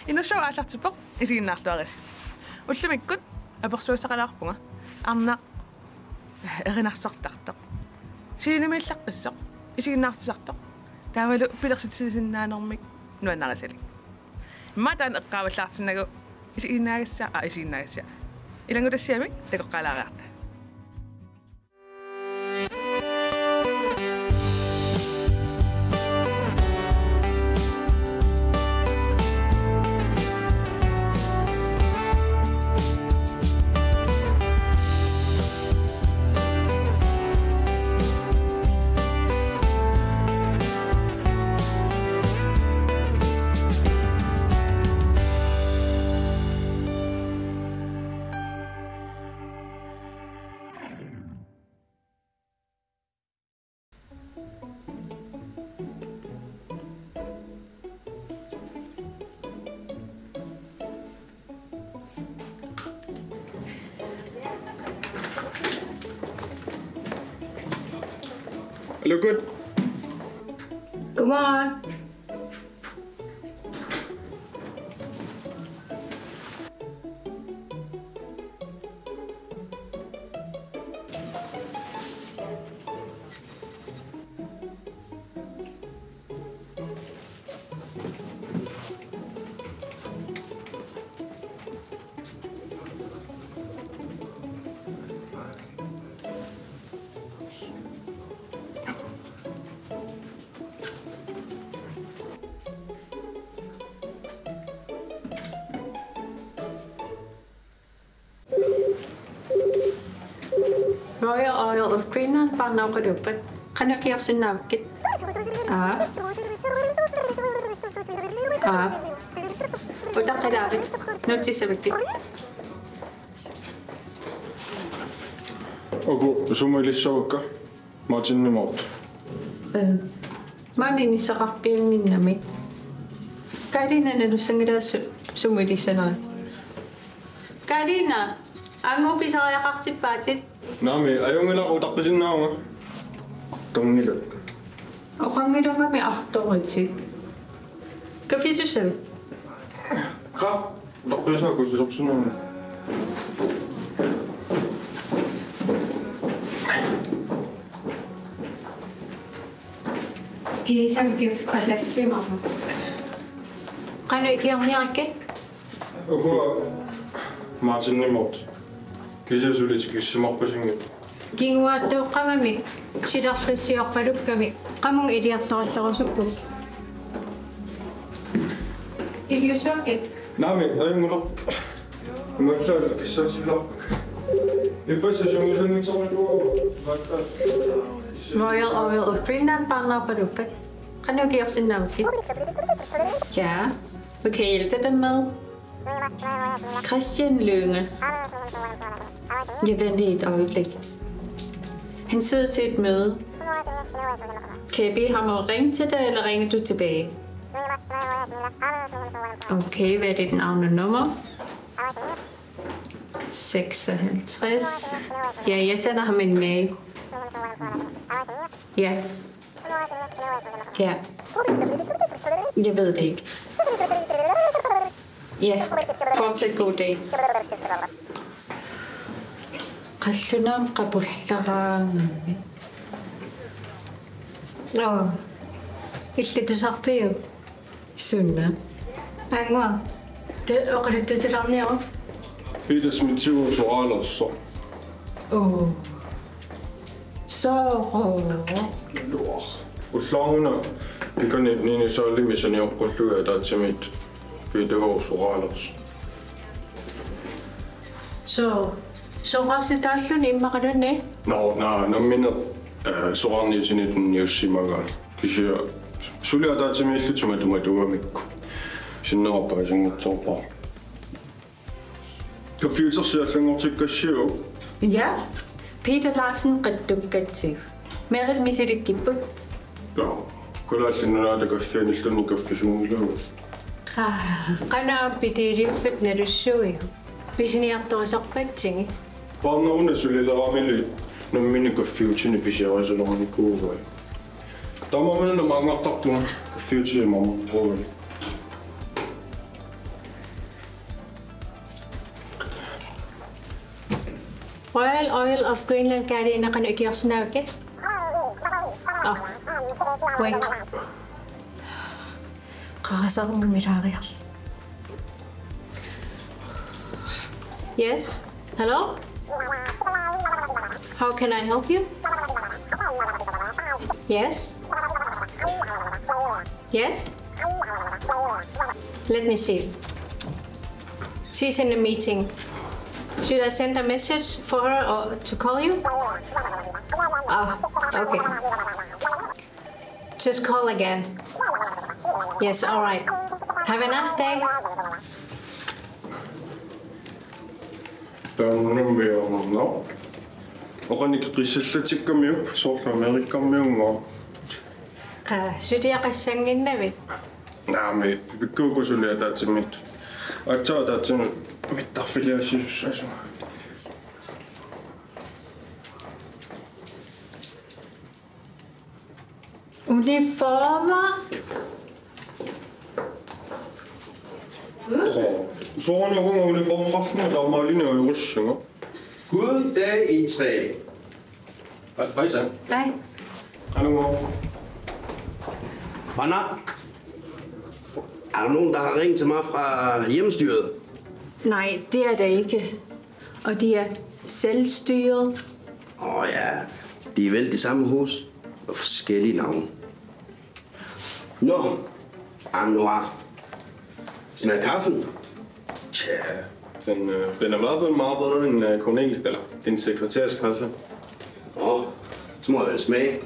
Inussu aallartippoq isiginnaarluaris. Ullumikkut apersuussaqalaarpunga arna erinarsartartoq. Siinimillaqpissoq isiginnaartisartoq. Taavalu pilersitisinnaanermik nuannarisali. Immataan eqqaavallaartinnagu isiginnaagissa. Ilangutassiamik takoqqalaariarta. Hello, good. Come on. Royal Oil of Greenland pannaukaduppat kanakiapsinnaavkit utaqqilaavit nutsissavaktit Oku sumilissavakka maatinnimaut maaninissaqarpianginnamik kaalinananussangilaassu sumilissana kaalina angupisariaqartippaatit Nami ayungila utaqqisinnaaga tongilak oqangilungami artoritsit kafisusavit qa utaqqisaku kisapsunaaga kiisamkif qallassimaru qanu ikiarniarakkit Oku maatinnimaut Kisasulit kissimarpasingit Kinguattuqqamik silarlussiorpalukkamik qamung iliartorallerusukku Ilyusuakit Nami ayungila massala kissasila Ipassa sumilungisorluaga Royal Oil of Greenland pannaukaduppat qanukiorsinnaavkit Ja, vi kan hjælpe dem med. Christian Lønge. Jeg venter et øjeblik. Han sidder til et møde. Kan jeg bede ham at ringe til dig, eller ringer du tilbage? Okay, hvad er det navn og nummer? 56. Ja, jeg sender ham en mail. Ja. Ja. Jeg ved det ikke. Ja, fortsæt god dag. Qallunam qapullaraangami. Illutusarpiu. Sunna. Angua. Oqalututilarniaru. Pidas mitsigu suqaalerso. Soro. Luar. Ullaanguna pikani nini saallimisaniorqulluga taatsimit pidahu suqaalerso. Så rasitaalluni immaqalunni? Nammina soqarniutinitun niussimaga. Kisia suliataatimiillutuma tumatugamikku. Sinnerappaasungitsoorpaa. Kafiutersiallangortikkassiu. Ja. Peter Larsen qattukkatsig. Merit misilikkippu. Ja, kulaallinnunaata kaffianilluni kaffisuungilugu. Qana pitiliullut nalussuiu. Pisiniartorisarpatsingi. Parneruna sulileramili nammini kaffiutini pisiarisalornikuugai. Tamamana mangartartuna kaffiutiimamorruuli. Royal Oil of Greenland قاعدين نقن إكياسنا وكده. Wait. قاصر من متعرض. Yes. Hello. How can I help you? Yes. Yes. Let me see. She's in a meeting. Should I send a message for her or to call you? Oh, okay. Just call again. Yes, all right. Have a nice day. Tanummiornerna. Oqanik qissallatikkammiu soorla Amerikkammiungo. Sydiya qassanginnavit. Naami pikkuukusulia taatsimit. Atsaa taatsinut mittarfiliassisussasu. Uniformer. Soorna hunga uniformrafna taamaalina urussunga. God dag, I3. Hej Sam. Nej. Hallo. Anna, er der nogen, der har ringet til mig fra hjemmestyret? Nej, det er det ikke. Og de er selvstyret. Ja, de er vel det samme hus og forskellige navne. Nå, Anwar. Smager kaffen? Tja, den er i hvert fald meget bedre end Cornelis, eller din sekretærs kaffe. Så må jeg vel smage.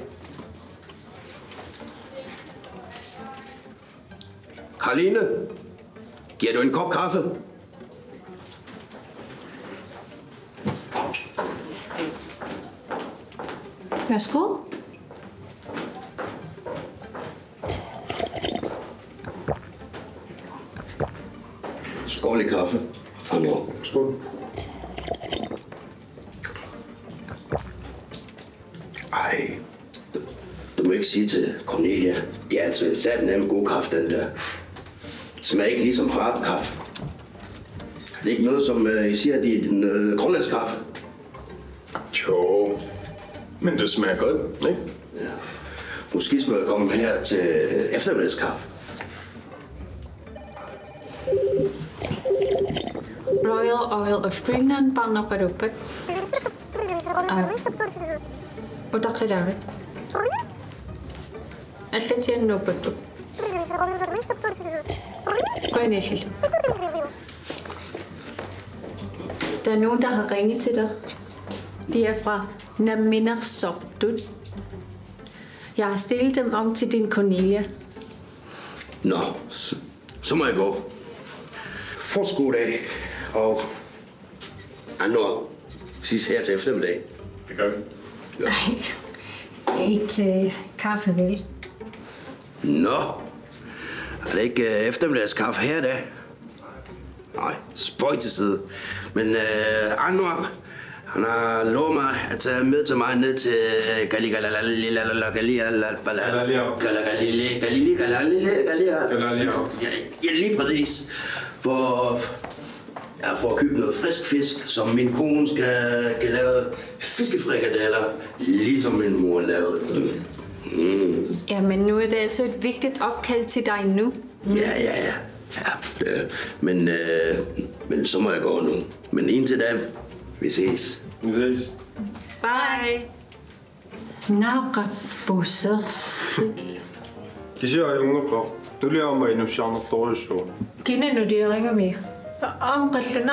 Karline, giver du en kop kaffe? Værsgo. Skål i kaffe. Anwar. Skål. Ej, du må ikke sige til Cornelia. Det er altså sat en god kaffe, den der. Smager ikke ligesom farvekaffe. Det er ikke noget, som I siger, det er en grønlandskaffe. Jo, men det smager godt, ikke? Ja. Måske skulle jeg komme her til eftermiddagskaffe. Royal Oil of Greenland banner på ruppet. Og der er det. Alt det til nu på du. Grønæsel. Der er nogen, der har ringet til dig. De er fra Naminersopdut. Jeg har stillet dem om til din Cornelia. Nå, så må jeg gå. Fortsat god dag, og Anwar, ses her til eftermiddag. Det gør vi. Nej, ikke til kaffe, vel? Nå, er det ikke eftermiddagskaffe her da? Nej, spøj til side. Men Anwar, han har lovet mig at tage med til mig ned til Ja, lige præcis. For at købe noget frisk fisk, som min kone kan lave fiskefrikadeller, ligesom min mor lavede. Ja, men nu er det altså et vigtigt opkald til dig nu. Ja. Men så må jeg gå nu. Men indtil da, vi ses. Vi ses. Bye. Naqa bussers. De siger, at jeg er unge bra. Nu lige om mig endnu sjovt dårligt. Kender nu de ringer med? Om qillana.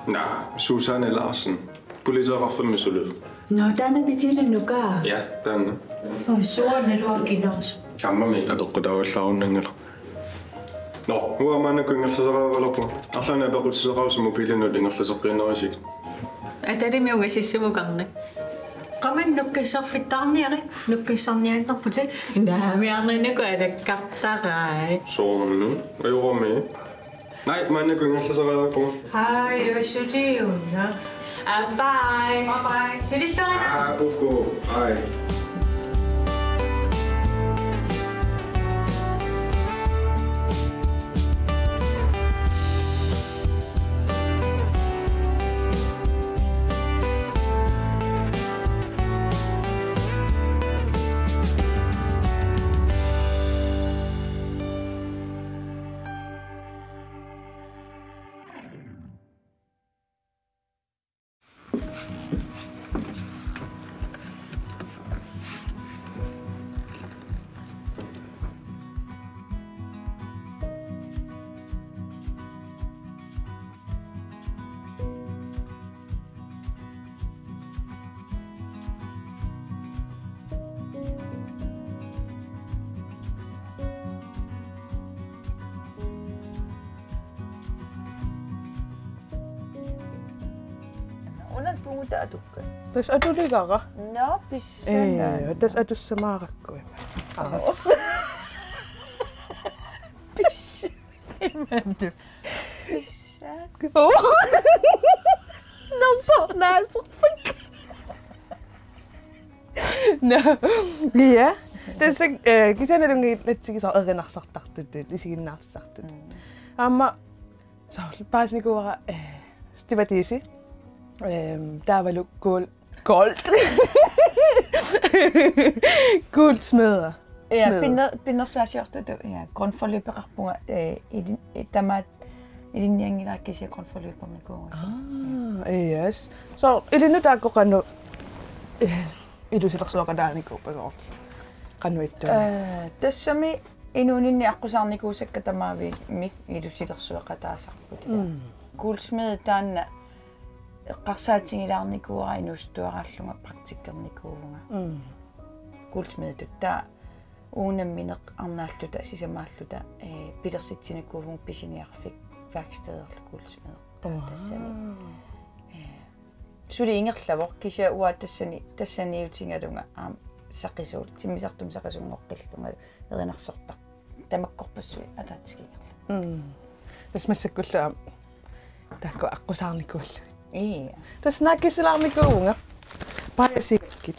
Nej, Susanne Larsen. Polisen har rafet med så lidt. Nå, den er betille nu gar. Ja, den. Og sorten er originals. Jamen, men at du der slagen eller. Nå, nu er man ikke så ræver på. Altså, når jeg bare så ræver som mobilen og længere så griner jeg ikke. Er det med unge sidste gange? Kommer nukke så fitaniere. Nukke sanjang på det. Nej, men andre går det kaptarej. Så nu er jeg med. Nej, man er ikke så ræver på. Hej, jeg synes det jo. Bye. Bye. Så det så. Ah, Coco. Hej. punguta atukka. Tas atuligara. No, pissana. Tas atussamaarakkui. Piss. Imänty. Pissana. No sornaasuppik. No. Ja. Tas kisanalungi latsigisar erinarsartartut isiginnaarssartut. Amma så paasnikuara stivatisi. Taavalu gold. Guldsmeder. Ja, pinnersaasiortut ja grundforløberarpunga tamaat ilinniangilaakkisia grundforløbermikuuga. Yes. So ilinu taaqoqannu ilusilersuaqalaanikuupagoor. Qanuittu. Tassami inuninni aqusaarnikuusakka tamaavi mik ilusilersuaqataasarput. Guldsmed taanna eqqarsaatingilaarnikuura inustuarallunga praktikkernikuunga. Guldsmedut taa uunammineq arnaalluta sisamaalluta pilersitsinikuuvung pisiniarfik værkstederlu guldsmed tassami. Suli ingerlavor kisia uaa tassaniutingalunga saqisuul timmisartum saqisungoqqillunga erinarsorpaq tamakkorpassui ataatskiingerla. Tas massakkullu taakku aqusaarnikuullu. Iya. Tas naakisilaarnikuunga. Paasikkit.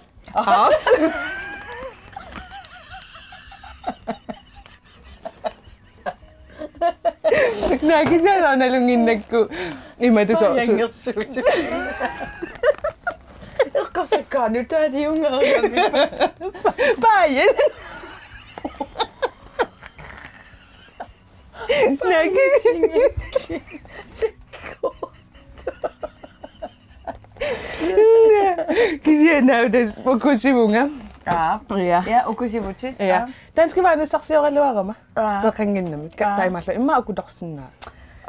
Naakisilaarnalunginnakku imatu so. Yangersuusu. Eqqasakkaanu taadiunga. Paayen. Kisiä näytäis ukusivunga. Ja, ukusivuti. Ja. Tän ska vara sarsiorelluarama. Peqanginnami. Taimallu imma ukutarsinnaa.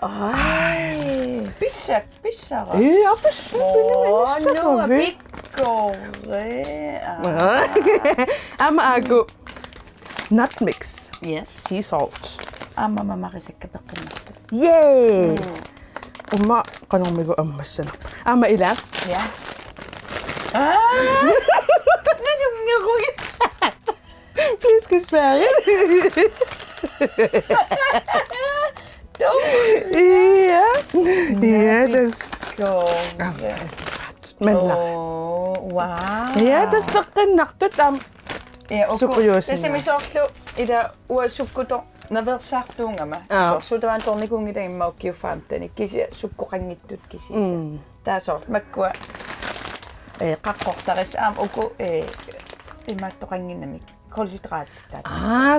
Ai, pissara. Ja, pissara. No, pikkore. Amma aku nut mix. Yes. Sea salt. Amma mamarisakka peqqinnertu. Yay! Umma qanormigu ammassana. Amma ila. Ja. Please kiss Sverige. Ja. Ja, das men wow. Ja, das peqqinnertut am. Ja, Sukujuusinna. Tasimisorlu ida uasukkuto naversartuungama. Suutavan tornikungi imma okkiuffaamtani kisi sukkuqangittut kisi. Taasor makkua qaqqortaris uku immaattoqanginnamik kulhydraatista.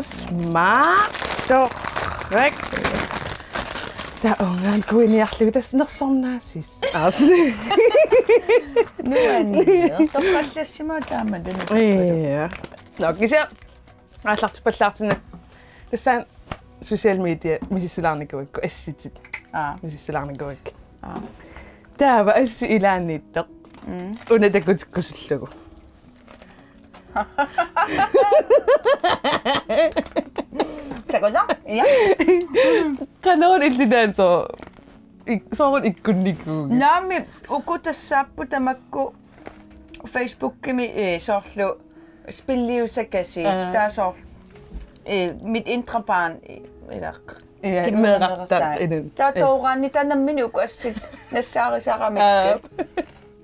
Smart. Korrekt. Der ungan kuiniarlugu tasnersornaasis. Toqqallassima taamatan. Ja. No, kisia аллартипаллаартина тассаан social media мисиссулаарникуикку асситит мисиссулаарникуик таава асси илааннииттеқ унатакутиккусуллугу Tagola? Ja. Qanoon illinaan soorun ikkunnikkuugi. Naami ukutassappu tamakku Facebookimi soorlu spilliusakasi taasor mit indre barn eller meeraqtar inen. Taatoorani tannammini ukassit nassaarisaramikke.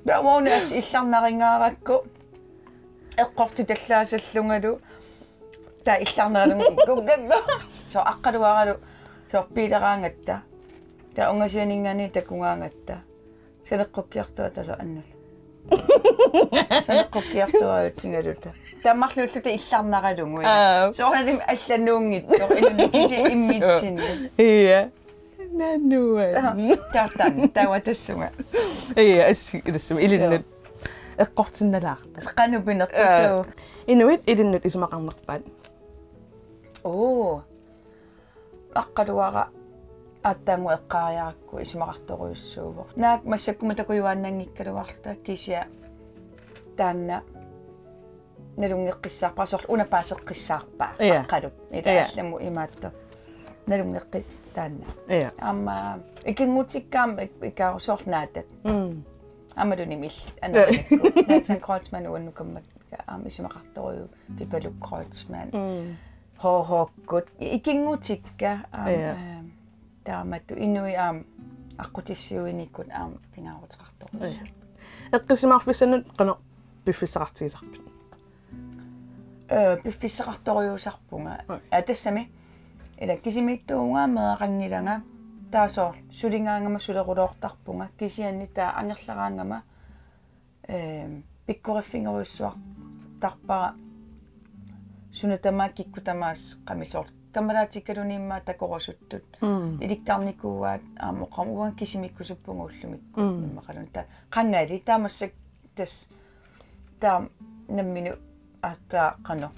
Baamonas illarnaringaarakku eqqorti tallaasallungalu ta illarneralungu so aqqaluaralu sorpiileraangatta ta ungasianingani takungaangatta saneqqukkiartua taso annul saneqqukkiartua utsingaluta tammarluulluta illarneralungu soornalim allanuungittor inunnikisi immitsinni Iya nanuan taatan tawatassunga iya assi ilassuma ilinnut eqqortinnalaarta qanupinertusu inuit ilinnut isumaqarnerpaat aqqaluara аттааму эққариаракку исумақарторуйуссуувор наак массаккуматакуюааннангиккалуарлута кisia таанна налунгеққиссаарпаа унапаасеққиссаарпаа аққалу илаалламу имаатто налунгеққис таанна амма икингутиккаам икаарусоорнаатат Amaduni mill anarikku. Nathan Kreutzmann uannukammak isumakartoruju Pipaluk Kreutzmann. Hohokkut ikingutikka taamattu inui aqutissiuinikut pingaaruteqartoru. Eqqisimarfissanut qana piffissaqartigisarpit. Piffissaqartoriusarpunga atassami ila kisimiittuunga meaqangilanga taasoor sulingaangama suleruloortarpunga kisianni taa angerlaraangama pikkoriffingeruissuartarpara sunatamaa kikkutamaas qamisor kamalaatikaluniimmaa takorusuttut iliktarnikuuaat aamoqam uan kisimikkusuppunguullumikku immaqalun ta qangali taamassak tas taam namminu atta qano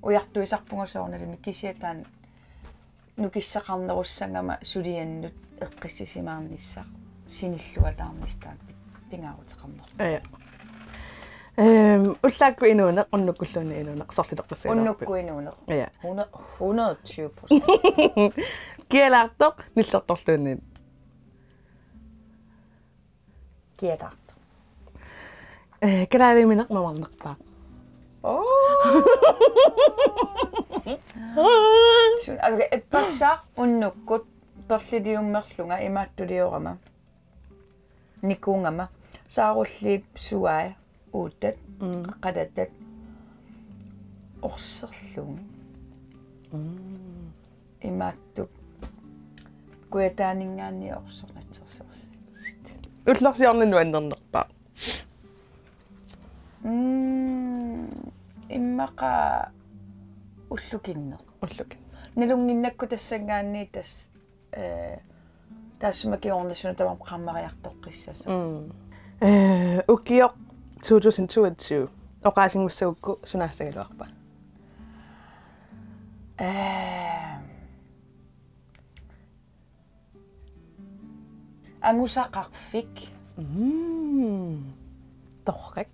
ujartuisarpungasoornalimi kisiataan nukissaqarnerussangama suliannut eqqissisimaarnissaq sinilluataarnistaan pingaaruteqarner ullaakku inuuneq unnukkulluuni inuuneq sorlitoqqassiga unnukku inuuneq 120% kialaartoq nillertorluunniin kialaartoq kalaalimineq mamarnerpaaq okay epassa unnukkut perlidiummerlunga imaattuliorama nikuungama saarulliip suai uuttat qadattat orserlung imaattu kuetaaningaanni orsornatsersorsi ullersiorninu annernerpaaq immaqa ullukinner nalunginnakku tassangaanni tas taassumakiornasuna tamam qammariartoqqissasa ukioq 2022 oqaasingussagukku sunaassagaluarpa angusaqarfik torrek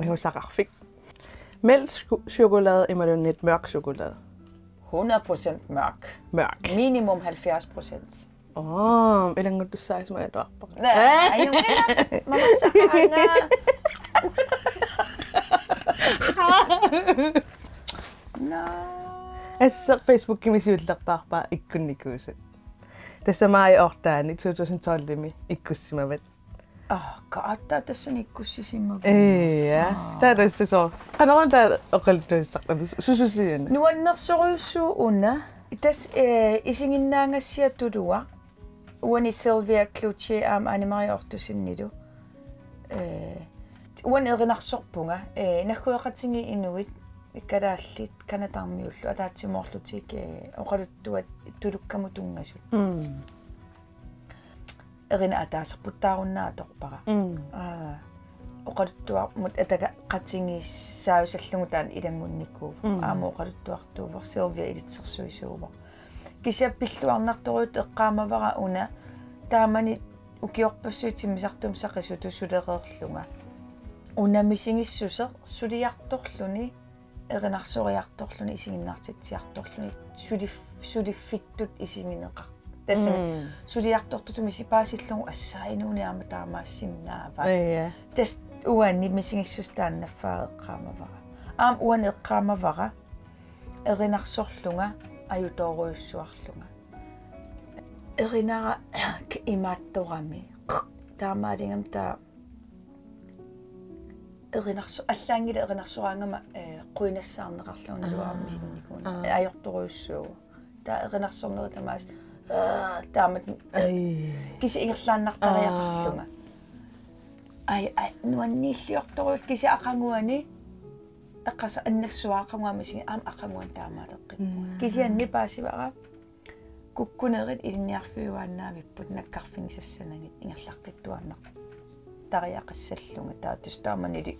angusaqarfik mælk-chokolade emalunit mørk chokolade 100% mørk. Minimum 70%. Ilang size mo ito? Ayun ka na. Mamasakana. No. Sa Facebook kimi siyullaqpaarpa ikkunnikuusit. Tässä mai ortaani 2012 ikkussimavat. Kaattaa tässä ikkussimavat. Ja. Tässä so. Kanavan tää oqaltuissaqqa sususiin. Nuannersoruussuu una. Tas isinginnaangassia tulua. Uani Sylvia Cloutier animari ortusinnidu. Uan erinarsorpunga. Nakkuaqatingi inuit. Ikkadaallit kanatarmiullu ataatsimorlutik oqaluttuat tulukkamutungasut. Erina ataaserputtaarunnaatorpara. Oqaluttua mut ataka qatingissaausallugutaan ilangunnikku. Aamu oqaluttuartuuver Sylvia ilitsersuisuuver. Kisiappilluarnartoruut eqqaamavara una taamani ukiorpassuutimisartum saqisutu sulereerlunga. Unamisingissuser suliartorluni erinarsoриartorluni isiginnaartitsiartorluni sulifittut isigineqar. Tassami suliartortutumi sipaasillungu assainuuniaama taamaassimnaava. Tas uanni misingissustaannafaa eqqaamavara. Uan eqqaamavara erinarsorlunga ajutooruissuarlunga. Erinara imaattorami taamaalingam taa allaangila erinarsoraangama quinassaarneqarluna luaamisinnikuuna ajortoruissuugu taa erinarsorneritamaas taamat kisi ingerlaannartariaqarlunga ai nuanniilliortoruut kisi aqanguani eqqasa annassuaaqanguamisiga aqanguan taamaaleqqippuga kisianni paasivara kukkunerit ilinniarfiuaannaamipput nakkarfingisassanagit ingerlaqqittuarneq tariaqassallunga taatustaamani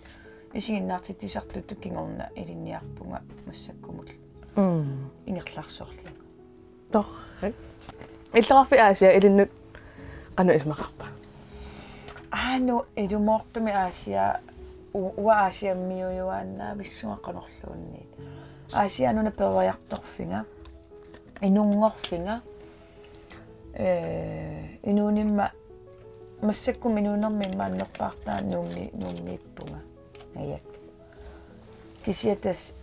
isiginnaartittisarluttu kingorna ilinniarpunga massakkumul ingerlarsorlu torrek illarfi Aasia ilinnut qanu ismaqarpa no idumortumi Aasia Aasia miujuanna vissuaqanorluunni Aasia nuna pervariartorfinga inungorfinga inunimma массакку минуунерми мааннерпаартаа нууммииппунга аяк кисиатас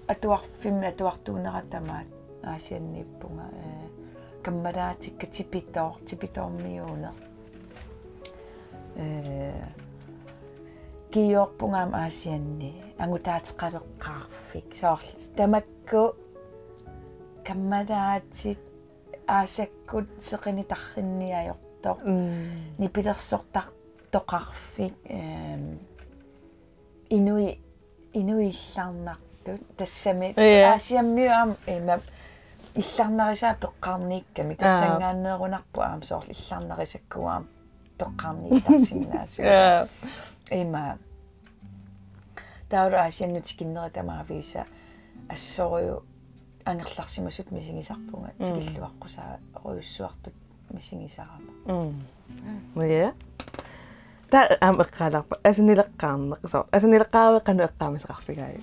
атуарфимми атуартуунератамаат аасианнииппунга каммараатикка типитоормиуна киорпунгаам аасианни ангутаатеқалеққарфик соорл тамакку каммараатит аасаккут сеқинитарринниаёртоо нипилерсортар тоқарфик инуилларнартут тассами аасиаммиуам илларнарисаа пеққарниикками тассангааннеерунарпу аам соорл илларнарисаккуаам пеққарниитарсиннаасу има таура аасианнутикиннери тамаависа ассориу ангерларсимасут мисигисарпунга тикиллуаққусаа оюссуартут мисигисарама я та эққаларпа асунилеққарнеқ соо асунилеққаавеққану эққаамисеқарфигай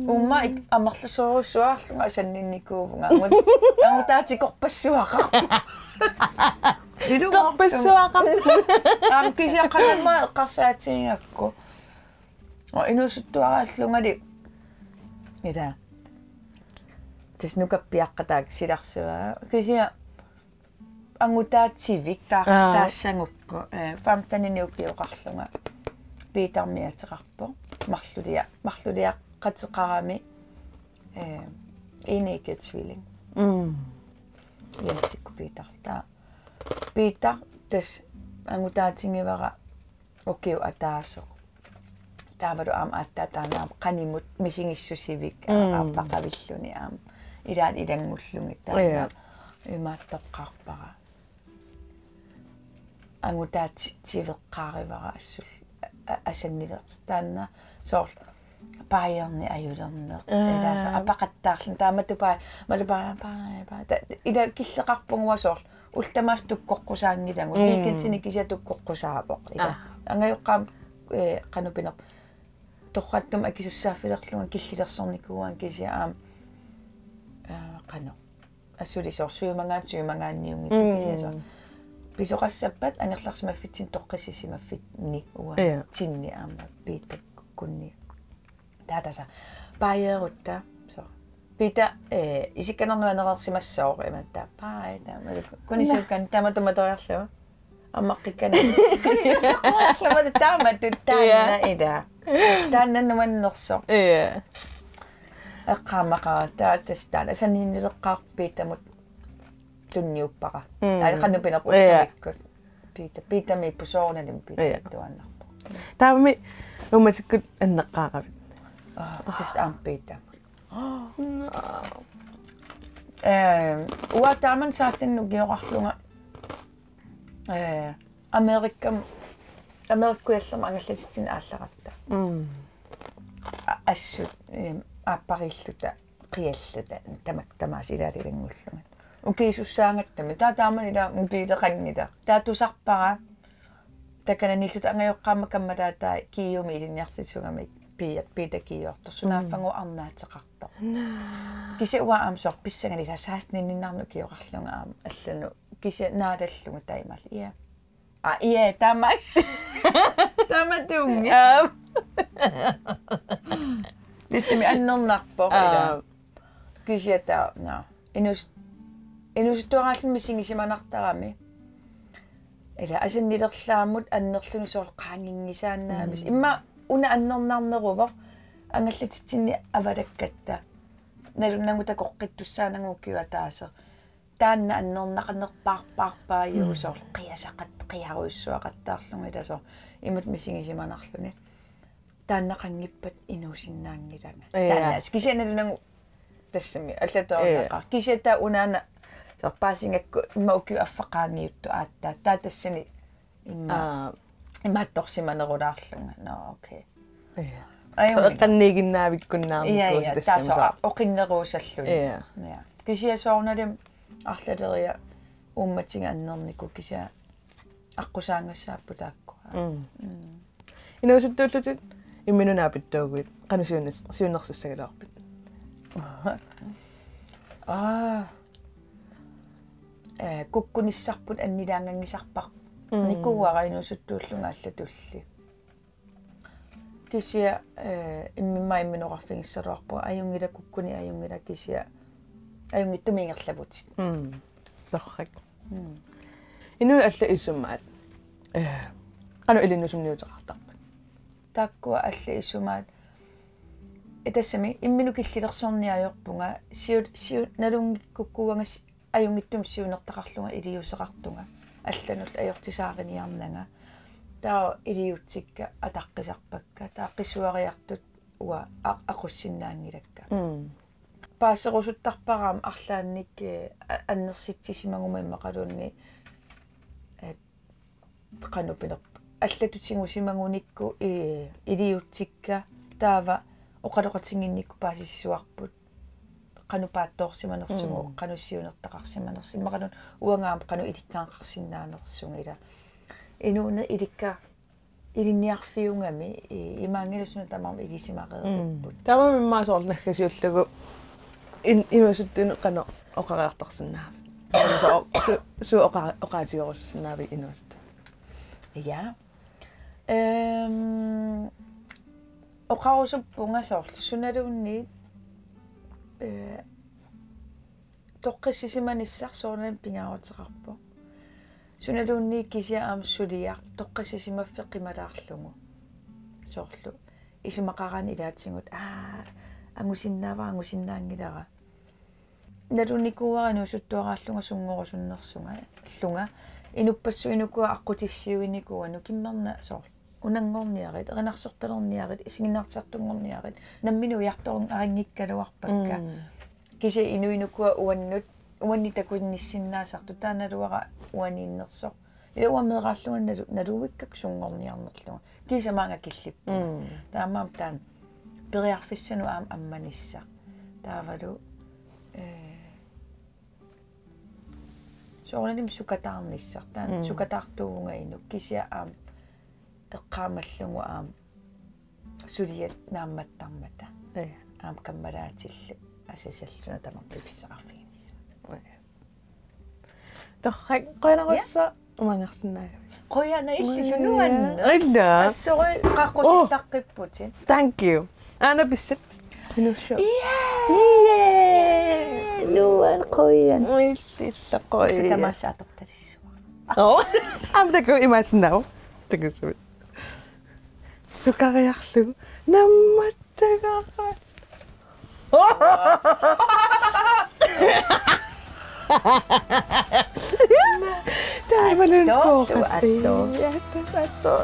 умма амерлусоруссуаарлунга асаннинникуувнга ангутаатикорпассуақар идуқорпассуақар кисиаққалама эққарсаатингакку инусуттуарааллунгали ида тэснукаппиаққатаак силарсуа кисиа ангутаатсивик таассангукку фамтаниниукиоқарлунга питармиатеқарпо марлулиаққатеқарами инекетсвилинг янсикку питарлаа питар тас ангутаатингивара окиу атаасоқ таавару аам аттатаанаам qaнимут мисигиссусивик ааппақавиллуни аам илаат илангуллунгит таа имааттоққарпара ангутаат тивеққааривара ассул асаннилерт таанна соорл паайерни аюлернеэ илааса апақаттаарлун тааматупаа малупаа паа ида киллеқарпунгуа соорл ултамаас туккоққусаангилангу ликентини кися туккоққусаапоқ ида ангаюққаам канупинер торраттум акисуссааффилерлунга киллилерсорникууан кися аам qano ассулисор суймангаанниунгит кисиасо писоқассаппат ангерларсимаффитсин тоққиссисимаффитни уа тинни аама питаккунни таатаса паерутта со пита исикканернуанерерсимассоо иматта паита кунисуккан таматуматориарлуа аммаққиккана кунисуттеққуарлума тааматут таанна ида тааннаннуманнерсо эққаамақарата тастаана саниннилеққарпиитамут тунниуппара алқаннупинерпуттавиккут питами пусоорналим питаттуаннарпо таами умасиккут аннеққааравит таст ампиита уатааман сааттинну геоқарлунга америккуяллерма ангаллатитсин аалларатта ассут ааппариллута қиаллута тамактамаас илаалилангуллугат укиисуссаангаттами таатаамани ила мупилеқангита таатусарпара такананиллута ангайоққаама каммалаатаа кииуми илинниартитсугами пита кииорторсунааффангу арнаатеқарто киси уа аамсоор писсагани саасниннарну киоқарлунга аама аллану киси наалаллунга таймал иа иа тамак таматунги лисми аннернарпо ида кисиата на инустуараллми сингисиманартарами ида асиннилерлаамут аннерлуни соор qaangingisaannaamис имма уна аннернарнерува ангаллатитсинни авалаккатта налуннагута коққиттуссаанангуккиуа таасер таанна аннернақанерпаарпаарпааюу соор қиасақат қиаруиссуақаттаарлунга иласоор имут мисингисиманарлуни тааннақангиппат инуусиннаангилана таанаас кисианалунагу тассами аллатоорнақар кисиата унаана сорпаасингакку имма укиу аффақаангиутту ааттаа таатассани имма имаатторсиманерулаарлунга но окей эққаннигиннаавиккуннаамикку тассама оқиннеруусаллуни кисиасоорналим арлалерия умматинга аннернику кися аққусаангассааппу таакку инуусуттууллутит имминунаапиттуугуит сиуннерсиссагалаарпит куккунissarput аннилаангангисарпар никууараинусуттууллунга аллатулли кисия иммимаимминеқарфигиссалуарпу аюнгила куккуни аюнгила кисия аюнгиттумиингерлавутит торрак ину алла исумаат ану илиннусумниутеқартарпат тааккуа алла исумаат этассами иммину киллилерсорниаёрпунга сиут налунгиккуккуангас аюнгиттум сиунертақарлунга илиусеқартунга алланул аёртисаариниарнага таа илиутсикка атаққисарпакка тааққиссуариартут уа ақуссиннаангилакка паассерусуттарпараам арлаанник аннерситсисимагума иммақалуунни qanupinерп аллатутингусимагуникку илиутсикка таава оқалоқатингинникку паасиссуарпут qanupaattoorsиманерсугу qanussiunертақарсиманерси иммақалун уангаам qanu иликкаанқарсиннаанерсугила инууна иликка илинниарфиунгами имаангиласуна тамарма илисимақеерпут таама миммаасоорлнаггасиуллагу инуасуттуну qanu оқариартарсинаа су оқаатигоруссинаави инуаст ja оқарусуппунга соорлу суналуунни тоққиссисиманиссар соорнам пингааруутеқарпу суналуунни кисиа аамсулиар тоққиссисимаффеқ қималаарлугу соорлу исимақарани илаатсигут ангусиннаангилара налуникууарину суттуараарлунга сунгорусуннерсунга лунга инуппассу инукуа аққутиссиуиникуану киммерна соор унангорниарит эринарсорталерниарит исигиннаартартунгорниарит наммину уярторун арингиккалуарпакка киси инуинукуа уаннут уанни такунниссиннаасарту тааналуара уанииннерсоо ила уамеераарлуган налуиккак сунгорниарнерлуга кисамаанга киллиппу таамаам таан периарфиссану аам амманисса таавалу соорним сукатаарниссар таан сукатаартуугунга инук кисиа аам эққаамаллугу аам сулиат наамматтармата аам каммалаатилли асасаллуна тамар пифисаарфигис торрак qoynarussa умангерсинаа qoyana иллунуан illa ассори қаққусиллаққиппутин thank you ana bissat инуссо нуан qoyan уиллилла qoyan тамаасааторталиссуа амдако имаснаа такусу сукариарлу намматтагара Taivalun po. Ato. Ato.